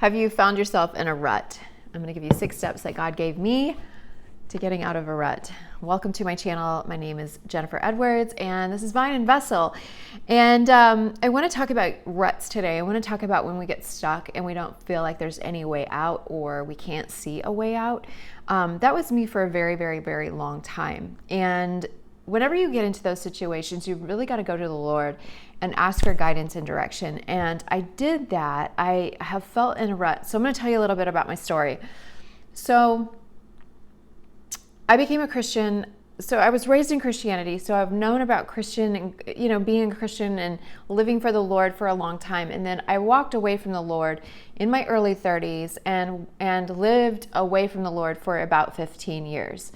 Have you found yourself in a rut? I'm going to give you 6 steps that God gave me to getting out of a rut. Welcome to my channel. My name is Jennifer Edwards, and this is Vine and Vessel. And I want to talk about ruts today. I want to talk about when we get stuck and we don't feel like there's any way out, or we can't see a way out. That was me for a very, very, very long time. And whenever you get into those situations, you really got to go to the Lord and ask for guidance and direction. And I did that. I have felt in a rut. So I'm going to tell you a little bit about my story. So I became a Christian. So I was raised in Christianity. So I've known about Christian and, being a Christian and living for the Lord for a long time. And then I walked away from the Lord in my early 30s and lived away from the Lord for about 15 years.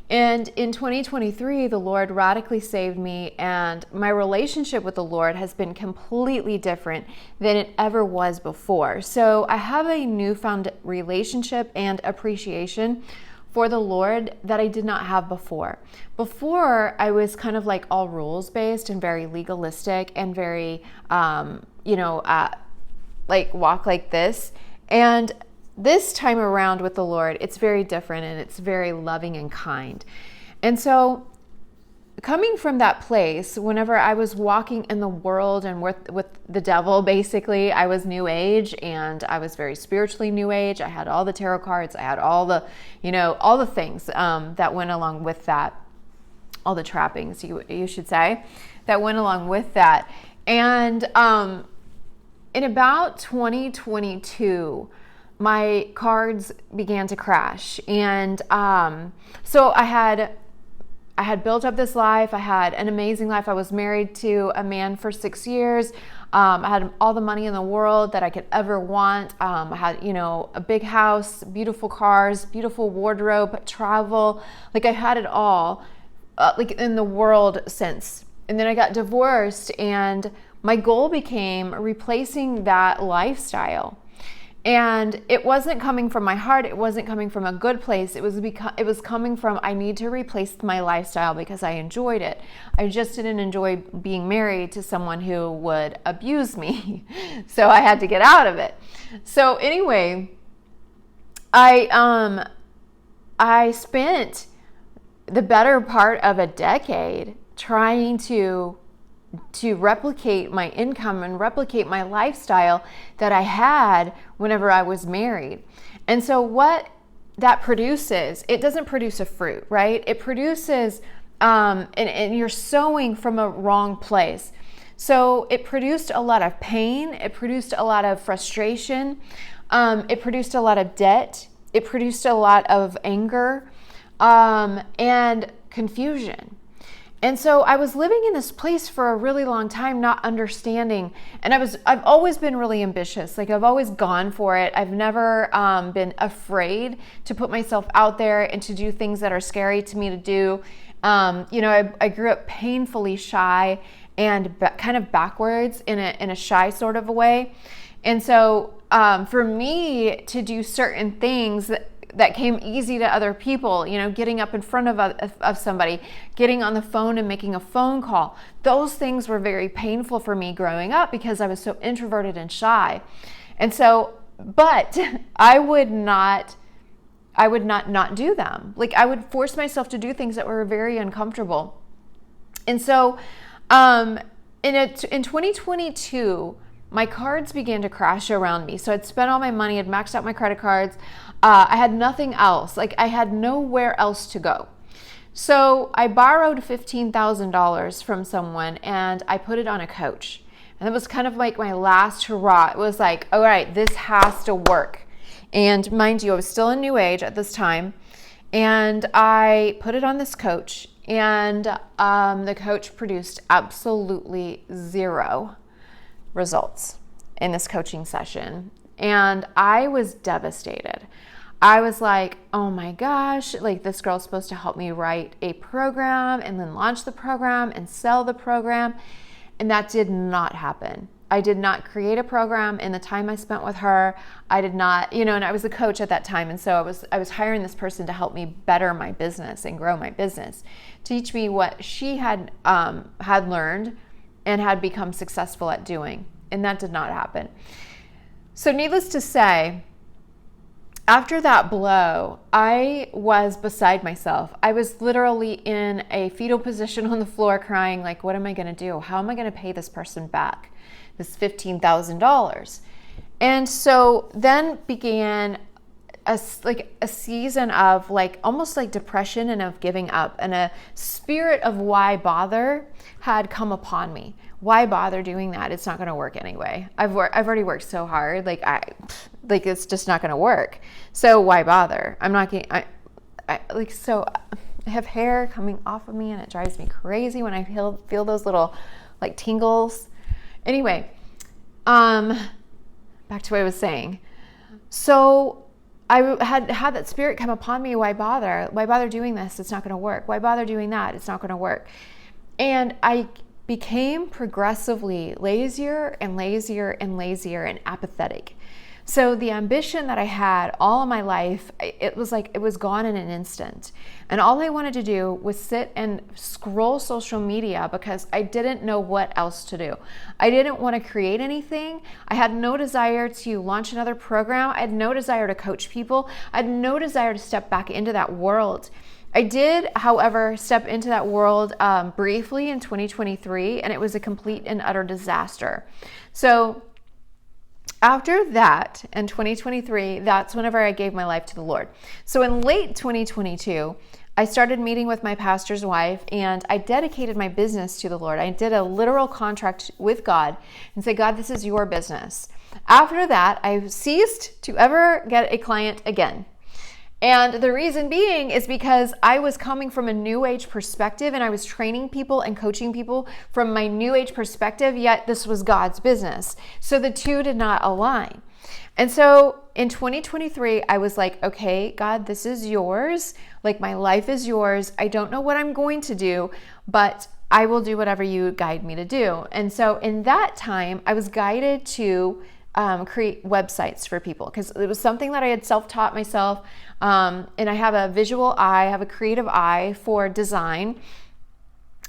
And in 2023, the Lord radically saved me, and my relationship with the Lord has been completely different than it ever was before. So I have a newfound relationship and appreciation for the Lord that I did not have before. Before, I was kind of like all rules-based and very legalistic and very, like walk like this. And this time around with the Lord, it's very different, and it's very loving and kind. And so coming from that place, whenever I was walking in the world and with the devil, basically, I was new age, and I was very spiritually new age. I had all the tarot cards. I had all the, all the things that went along with that, all the trappings, you should say, that went along with that. And in about 2022, my cards began to crash. And so I had built up this life. I had an amazing life. I was married to a man for 6 years. I had all the money in the world that I could ever want. I had, a big house, beautiful cars, beautiful wardrobe, travel. Like I had it all, like in the world sense. And then I got divorced, and my goal became replacing that lifestyle. And it wasn't coming from my heart. It wasn't coming from a good place. It was coming from, I need to replace my lifestyle because I enjoyed it. I just didn't enjoy being married to someone who would abuse me. So I had to get out of it. So anyway, I spent the better part of a decade trying to replicate my income and replicate my lifestyle that I had whenever I was married. And so what that produces, it doesn't produce a fruit, right? It produces, and you're sowing from a wrong place. So it produced a lot of pain. It produced a lot of frustration. It produced a lot of debt. It produced a lot of anger, and confusion. And so I was living in this place for a really long time, not understanding. And I've always been really ambitious. Like I've always gone for it. I've never been afraid to put myself out there and to do things that are scary to me to do. I grew up painfully shy and kind of backwards in a shy sort of a way. And so for me to do certain things that came easy to other people, getting up in front of somebody, getting on the phone and making a phone call. Those things were very painful for me growing up because I was so introverted and shy. And so, but I would not do them. Like I would force myself to do things that were very uncomfortable. And so, in 2022, my cards began to crash around me. So I'd spent all my money, I'd maxed out my credit cards. I had nothing else. Like I had nowhere else to go. So I borrowed $15,000 from someone, and I put it on a coach. And that was kind of like my last hurrah. It was like, all right, this has to work. And mind you, I was still in New Age at this time. And I put it on this coach, and the coach produced absolutely zero results in this coaching session. And I was devastated. I was like, oh my gosh, like this girl's supposed to help me write a program and then launch the program and sell the program. And that did not happen. I did not create a program in the time I spent with her. I did not, and I was a coach at that time. And so I was hiring this person to help me better my business and grow my business, teach me what she had learned and had become successful at doing. And that did not happen. So needless to say, after that blow, I was beside myself. I was literally in a fetal position on the floor crying, like, what am I going to do? How am I going to pay this person back this $15,000? And so then began a season of almost like depression and of giving up, and a spirit of why bother had come upon me. Why bother doing that? It's not going to work anyway. I've already worked so hard. It's just not going to work. So why bother? I'm not getting, I have hair coming off of me and it drives me crazy when I feel those little tingles. Anyway, back to what I was saying. So I had that spirit come upon me. Why bother? Why bother doing this? It's not going to work. Why bother doing that? It's not going to work. And I became progressively lazier and lazier and lazier and apathetic. So the ambition that I had all of my life, it was gone in an instant. And all I wanted to do was sit and scroll social media because I didn't know what else to do. I didn't want to create anything. I had no desire to launch another program. I had no desire to coach people. I had no desire to step back into that world. I did, however, step into that world briefly in 2023, and it was a complete and utter disaster. So after that, in 2023, that's whenever I gave my life to the Lord. So in late 2022, I started meeting with my pastor's wife, and I dedicated my business to the Lord. I did a literal contract with God and said, God, this is your business. After that, I ceased to ever get a client again. And the reason being is because I was coming from a new age perspective, and I was training people and coaching people from my new age perspective, yet this was God's business. So the two did not align. And so in 2023, I was like, okay, God, this is yours. My life is yours. I don't know what I'm going to do, but I will do whatever you guide me to do. And so in that time, I was guided to create websites for people because it was something that I had self-taught myself. And I have a visual eye, I have a creative eye for design.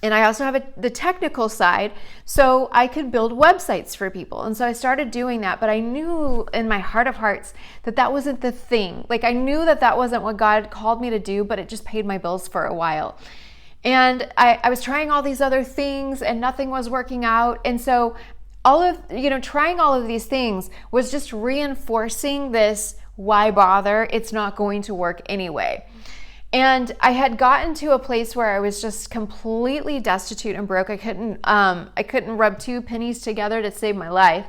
And I also have the technical side, so I could build websites for people. And so I started doing that, but I knew in my heart of hearts that wasn't the thing. I knew that wasn't what God called me to do, but it just paid my bills for a while. And I was trying all these other things and nothing was working out. And so trying all of these things was just reinforcing this, why bother? It's not going to work anyway. And I had gotten to a place where I was just completely destitute and broke. I couldn't rub two pennies together to save my life.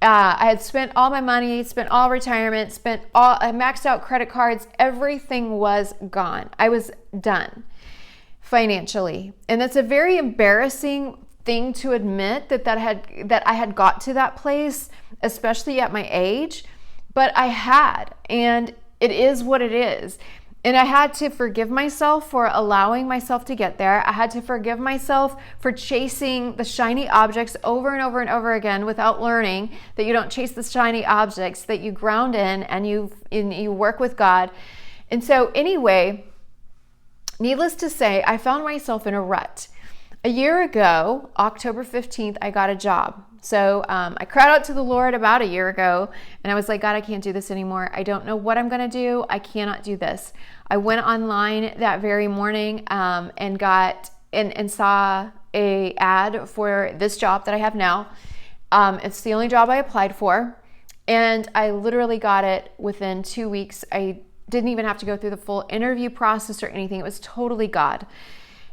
I had spent all my money, spent all retirement, I maxed out credit cards. Everything was gone. I was done financially. And that's a very embarrassing thing to admit that I had got to that place, especially at my age, but I had, and it is what it is. And I had to forgive myself for allowing myself to get there. I had to forgive myself for chasing the shiny objects over and over and over again without learning that you don't chase the shiny objects, that you ground in and you work with God. And so anyway, needless to say, I found myself in a rut. A year ago, October 15th, I got a job. So I cried out to the Lord about a year ago, and I was like, God, I can't do this anymore. I don't know what I'm going to do. I cannot do this. I went online that very morning and saw a ad for this job that I have now. It's the only job I applied for, and I literally got it within 2 weeks. I didn't even have to go through the full interview process or anything. It was totally God.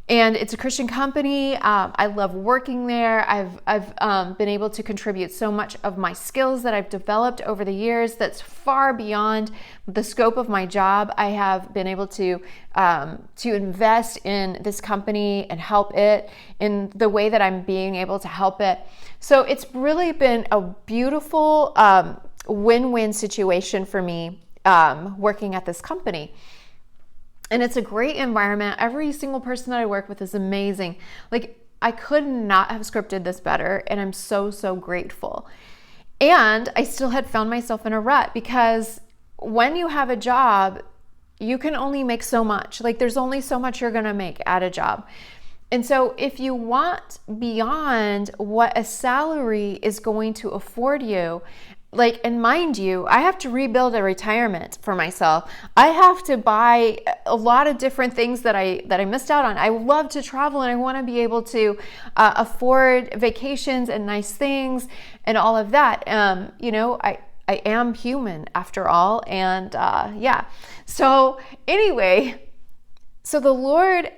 And it's a Christian company. I love working there. I've been able to contribute so much of my skills that I've developed over the years that's far beyond the scope of my job. I have been able to invest in this company and help it in the way that I'm being able to help it. So it's really been a beautiful win-win situation for me working at this company. And it's a great environment. Every single person that I work with is amazing. I could not have scripted this better, and I'm so, so grateful. And I still had found myself in a rut because when you have a job, you can only make so much. There's only so much you're gonna make at a job. And so if you want beyond what a salary is going to afford you, like, and mind you, I have to rebuild a retirement for myself. I have to buy a lot of different things that I missed out on. I love to travel, and I want to be able to afford vacations and nice things and all of that. I am human after all. And yeah. So anyway, so the Lord,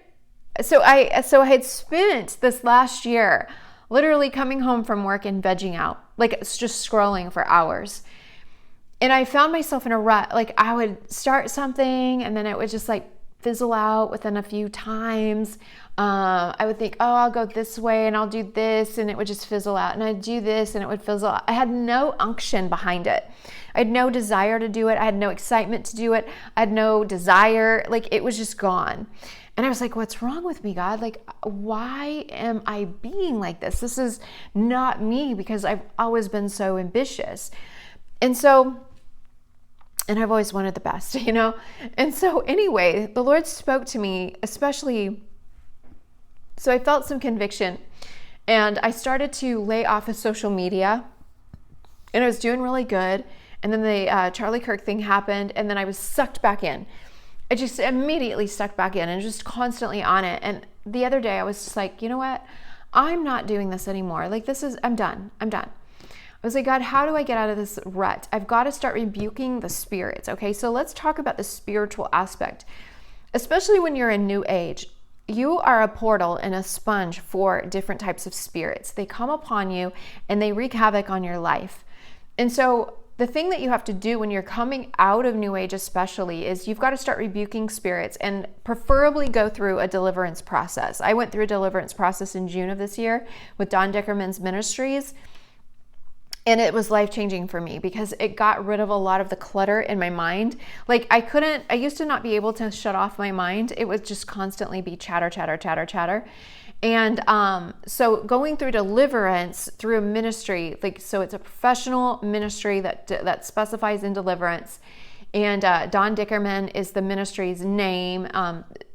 so I had spent this last year literally coming home from work and vegging out, like it's just scrolling for hours. And I found myself in a rut. Like I would start something and then it would just like fizzle out within a few times. I would think, oh, I'll go this way and I'll do this, and it would just fizzle out. And I'd do this and it would fizzle out. I had no unction behind it. I had no desire to do it. I had no excitement to do it. I had no desire. Like it was just gone. And I was like, what's wrong with me, God? Like, why am I being like this? This is not me, because I've always been so ambitious. And I've always wanted the best, And so anyway, the Lord spoke to me, especially, so I felt some conviction, and I started to lay off of social media, and I was doing really good. And then the Charlie Kirk thing happened, and then I was sucked back in. I just immediately stuck back in and just constantly on it. And the other day I was just like, you know what? I'm not doing this anymore. Like I'm done. I was like, God, how do I get out of this rut? I've got to start rebuking the spirits. Okay, so let's talk about the spiritual aspect. Especially when you're in New Age, you are a portal and a sponge for different types of spirits. They come upon you and they wreak havoc on your life. And so the thing that you have to do when you're coming out of New Age especially is you've got to start rebuking spirits, and preferably go through a deliverance process. I went through a deliverance process in June of this year with Don Dickerman's ministries, and it was life-changing for me because it got rid of a lot of the clutter in my mind. Like I used to not be able to shut off my mind. It would just constantly be chatter, chatter, chatter, chatter. And so going through deliverance through a ministry, so it's a professional ministry that specifies in deliverance. And Don Dickerman is the ministry's name.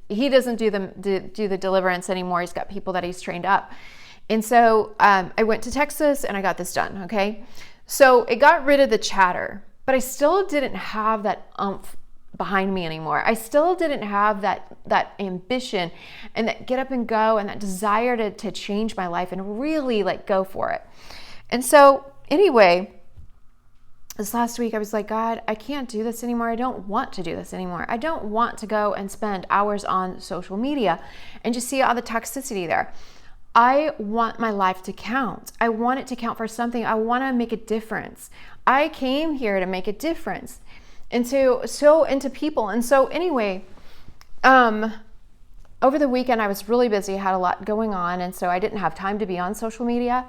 He doesn't do the deliverance anymore. He's got people that he's trained up. And so I went to Texas and I got this done. Okay, so it got rid of the chatter, but I still didn't have that oomph behind me anymore. I still didn't have that ambition and that get up and go and that desire to change my life and really go for it. And so anyway, this last week I was like, God, I can't do this anymore. I don't want to do this anymore. I don't want to go and spend hours on social media and just see all the toxicity there. I want my life to count. I want it to count for something. I want to make a difference. I came here to make a difference into people. And so anyway, over the weekend I was really busy, had a lot going on, and so I didn't have time to be on social media.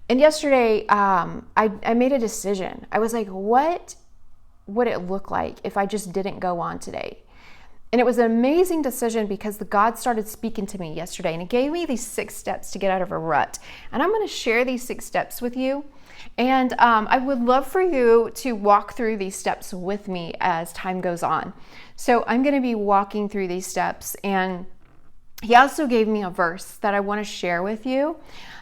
And yesterday, I made a decision. I was like, what would it look like if I just didn't go on today? And it was an amazing decision because God started speaking to me yesterday, and He gave me these 6 steps to get out of a rut. And I'm going to share these 6 steps with you. And I would love for you to walk through these steps with me as time goes on. So I'm going to be walking through these steps, and He also gave me a verse that I want to share with you.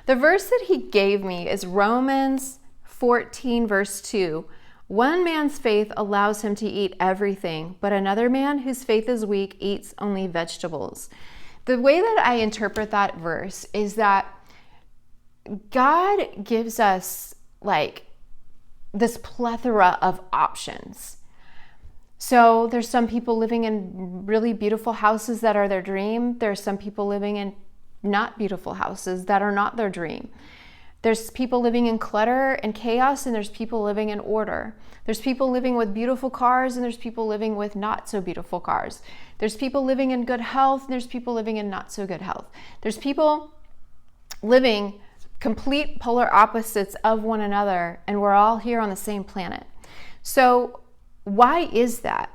The verse that He gave me is Romans 14, verse 2. One man's faith allows him to eat everything, but another man whose faith is weak eats only vegetables. The way that I interpret that verse is that God gives us this plethora of options. So there's some people living in really beautiful houses that are their dream. There's some people living in not beautiful houses that are not their dream. There's people living in clutter and chaos, and there's people living in order. There's people living with beautiful cars, and there's people living with not so beautiful cars. There's people living in good health, and there's people living in not so good health. There's people living complete polar opposites of one another, and we're all here on the same planet. So why is that?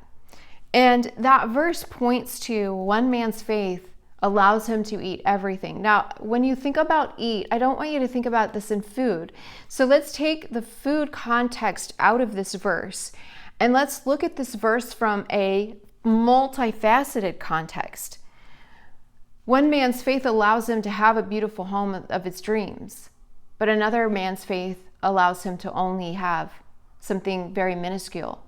And that verse points to one man's faith allows him to eat everything. Now, when you think about eat, I don't want you to think about this in food. So let's take the food context out of this verse, and let's look at this verse from a multifaceted context. One man's faith allows him to have a beautiful home of his dreams, but another man's faith allows him to only have something very minuscule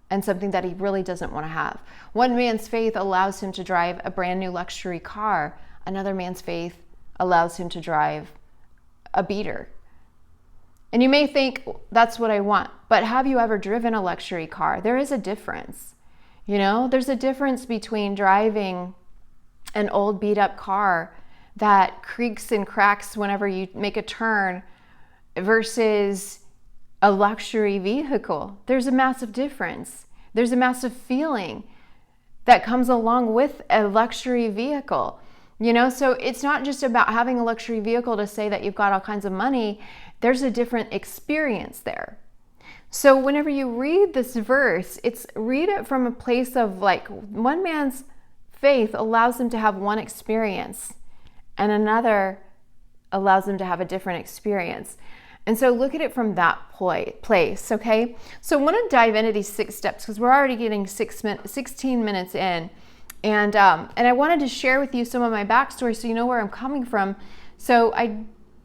and something that he really doesn't want to have. One man's faith allows him to drive a brand new luxury car. Another man's faith allows him to drive a beater. And you may think, that's what I want. But have you ever driven a luxury car? There is a difference. You know, there's a difference between driving an old beat up car that creaks and cracks whenever you make a turn versus a luxury vehicle. There's a massive difference. There's a massive feeling that comes along with a luxury vehicle. You know, so it's not just about having a luxury vehicle to say that you've got all kinds of money. There's a different experience there. So whenever you read this verse, read it from a place of like, one man's faith allows him to have one experience and another allows him to have a different experience. And so look at it from that place, okay? So I want to dive into these 6 steps because we're already getting 16 minutes in. And I wanted to share with you some of my backstory so you know where I'm coming from. So I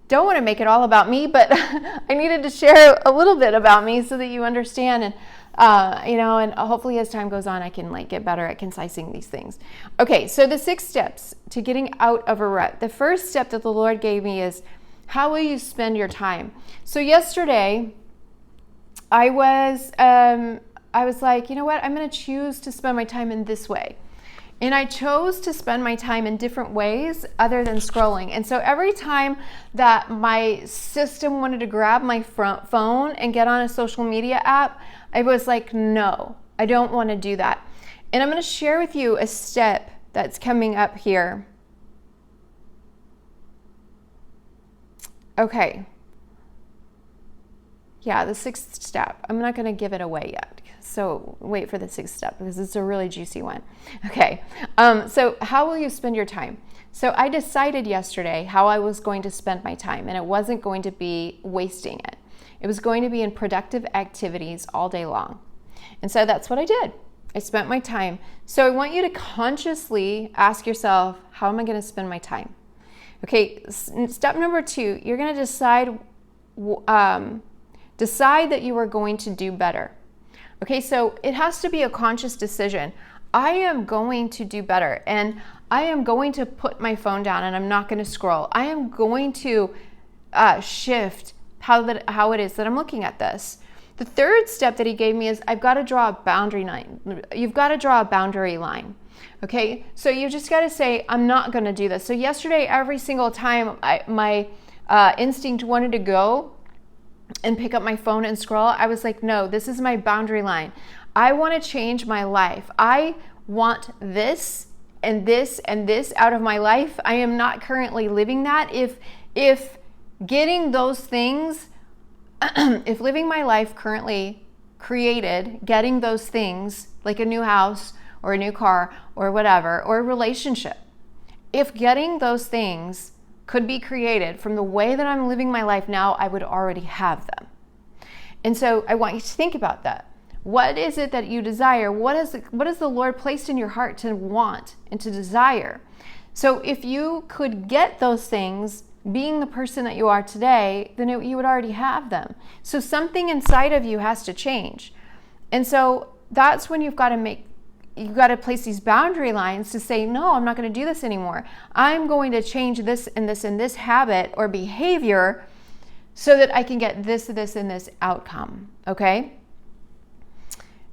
don't want to make it all about me, but I needed to share a little bit about me so that you understand. And and hopefully as time goes on, I can get better at concising these things. Okay, so the 6 steps to getting out of a rut. The first step that the Lord gave me is, how will you spend your time? So yesterday, I was like, you know what? I'm going to choose to spend my time in this way. And I chose to spend my time in different ways other than scrolling. And so every time that my system wanted to grab my phone and get on a social media app, I was like, no, I don't want to do that. And I'm going to share with you a step that's coming up here. Okay. Yeah, the 6th step. I'm not going to give it away yet. So wait for the 6th step because it's a really juicy one. Okay. So how will you spend your time? So I decided yesterday how I was going to spend my time, and it wasn't going to be wasting it. It was going to be in productive activities all day long. And so that's what I did. I spent my time. So I want you to consciously ask yourself, how am I going to spend my time? Okay, step number 2, you're going to decide that you are going to do better. Okay, so it has to be a conscious decision. I am going to do better, and I am going to put my phone down, and I'm not going to scroll. I am going to shift how it is that I'm looking at this. The 3rd step that he gave me is, I've got to draw a boundary line. You've got to draw a boundary line. Okay, so you just got to say, I'm not going to do this. So yesterday, every single time my instinct wanted to go and pick up my phone and scroll, I was like, no, this is my boundary line. I want to change my life. I want this and this and this out of my life. I am not currently living that. If getting those things, if living my life currently created getting those things like a new house or a new car or whatever, or a relationship, if getting those things could be created from the way that I'm living my life now, I would already have them. And so I want you to think about that. What is it that you desire? What is the Lord placed in your heart to want and to desire? So if you could get those things being the person that you are today, then you would already have them. So something inside of you has to change. And so that's when you've got to place these boundary lines to say, no, I'm not going to do this anymore. I'm going to change this and this and this habit or behavior so that I can get this, this, and this outcome, okay?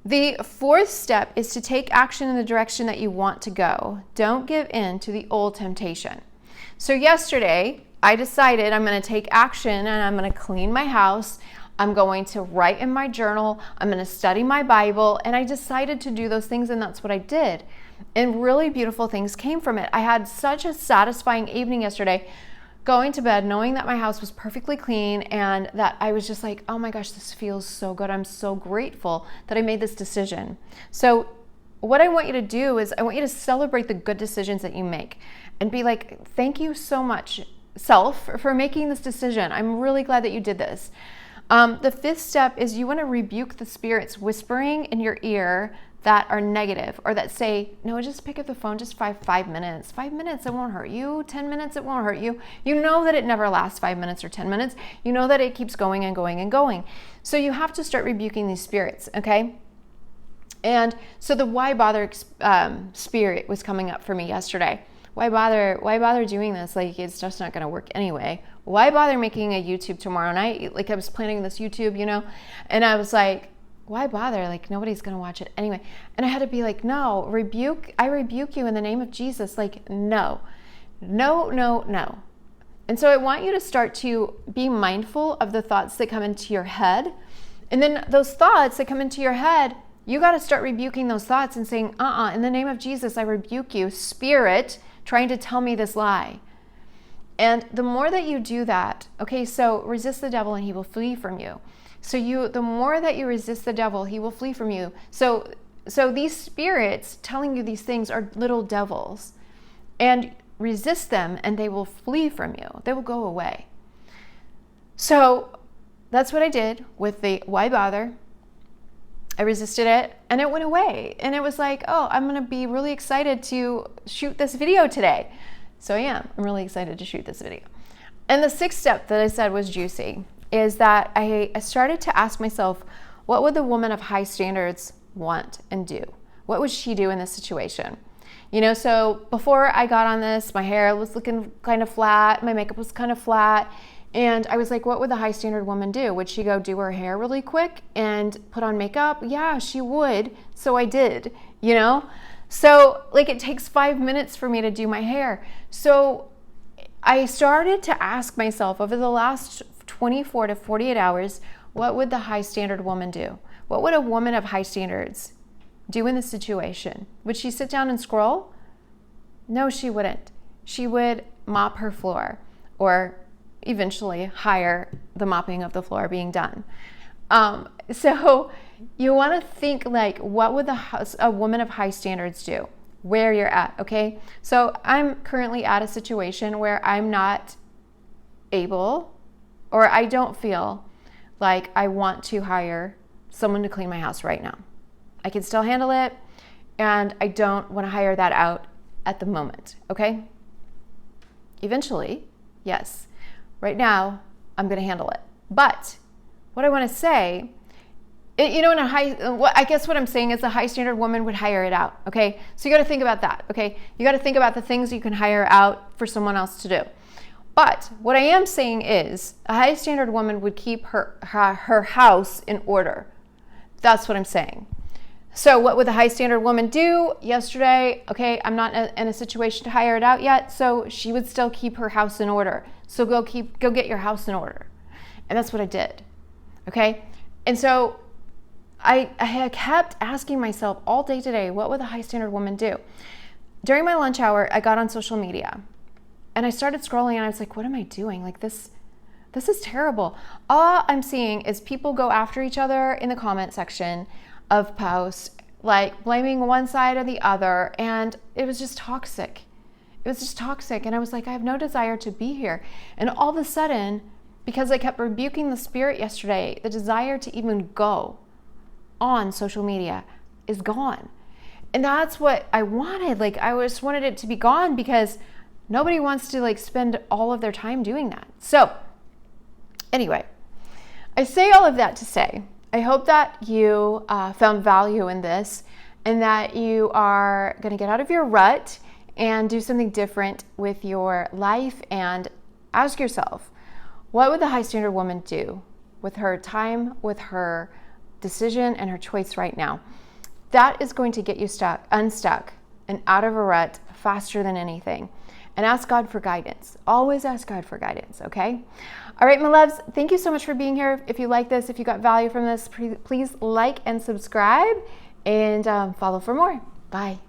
The 4th step is to take action in the direction that you want to go. Don't give in to the old temptation. So yesterday, I decided I'm going to take action and I'm going to clean my house. I'm going to write in my journal. I'm going to study my Bible. And I decided to do those things, and that's what I did. And really beautiful things came from it. I had such a satisfying evening yesterday, going to bed knowing that my house was perfectly clean and that I was just like, oh my gosh, this feels so good. I'm so grateful that I made this decision. So what I want you to do is I want you to celebrate the good decisions that you make and be like, thank you so much, self, for making this decision. I'm really glad that you did this. The fifth step is you want to rebuke the spirits whispering in your ear that are negative or that say, no, just pick up the phone just 5 minutes. 5 minutes, it won't hurt you. 10 minutes, it won't hurt you. You know that it never lasts 5 minutes or 10 minutes. You know that it keeps going and going and going. So you have to start rebuking these spirits, okay? And so the why bother spirit was coming up for me yesterday. Why bother doing this? Like, it's just not going to work anyway. Why bother making a YouTube tomorrow night? Like, I was planning this YouTube, and I was like, why bother? Like, nobody's going to watch it anyway. And I had to be like, no, I rebuke you in the name of Jesus. Like, no. And so I want you to start to be mindful of the thoughts that come into your head. And then those thoughts that come into your head, you got to start rebuking those thoughts and saying, in the name of Jesus, I rebuke you, spirit, trying to tell me this lie. And the more that you do that, okay, so resist the devil and he will flee from you. So the more that you resist the devil, he will flee from you. So these spirits telling you these things are little devils, and resist them and they will flee from you. They will go away. So that's what I did with the why bother. I resisted it and it went away. And it was like, oh, I'm going to be really excited to shoot this video today. So I am. I'm really excited to shoot this video. And the sixth step that I said was juicy is that I started to ask myself, what would the woman of high standards want and do? What would she do in this situation? So before I got on this, my hair was looking kind of flat. My makeup was kind of flat. And I was like, what would the high standard woman do? Would she go do her hair really quick and put on makeup? Yeah, she would. So I did, So like it takes 5 minutes for me to do my hair. So I started to ask myself over the last 24 to 48 hours, what would the high standard woman do? What would a woman of high standards do in this situation? Would she sit down and scroll? No, she wouldn't. She would mop her floor or eventually hire the mopping of the floor being done. So you want to think like, what would a woman of high standards do? Where you're at, okay? So I'm currently at a situation where I'm not able, or I don't feel like I want to hire someone to clean my house right now. I can still handle it, and I don't want to hire that out at the moment, okay? Eventually, yes. Right now, I'm going to handle it. But what I want to say, I guess what I'm saying is a high standard woman would hire it out, okay? So you got to think about that, okay? You got to think about the things you can hire out for someone else to do. But what I am saying is a high standard woman would keep her house in order. That's what I'm saying. So what would the high standard woman do yesterday? Okay, I'm not in a situation to hire it out yet, so she would still keep her house in order. So go get your house in order. And that's what I did. Okay? And so I kept asking myself all day today, what would the high standard woman do? During my lunch hour, I got on social media and I started scrolling and I was like, what am I doing? Like this is terrible. All I'm seeing is people go after each other in the comment section of posts, like blaming one side or the other. And it was just toxic. And I was like, I have no desire to be here. And all of a sudden, because I kept rebuking the spirit yesterday, the desire to even go on social media is gone. And that's what I wanted. Like, I just wanted it to be gone because nobody wants to like spend all of their time doing that. So anyway, I say all of that to say, I hope that you found value in this and that you are going to get out of your rut and do something different with your life and ask yourself, what would the high standard woman do with her time, with her decision and her choice right now? That is going to get you unstuck and out of a rut faster than anything. And ask God for guidance. Always ask God for guidance, okay? All right, my loves, thank you so much for being here. If you like this, if you got value from this, please like and subscribe and follow for more. Bye.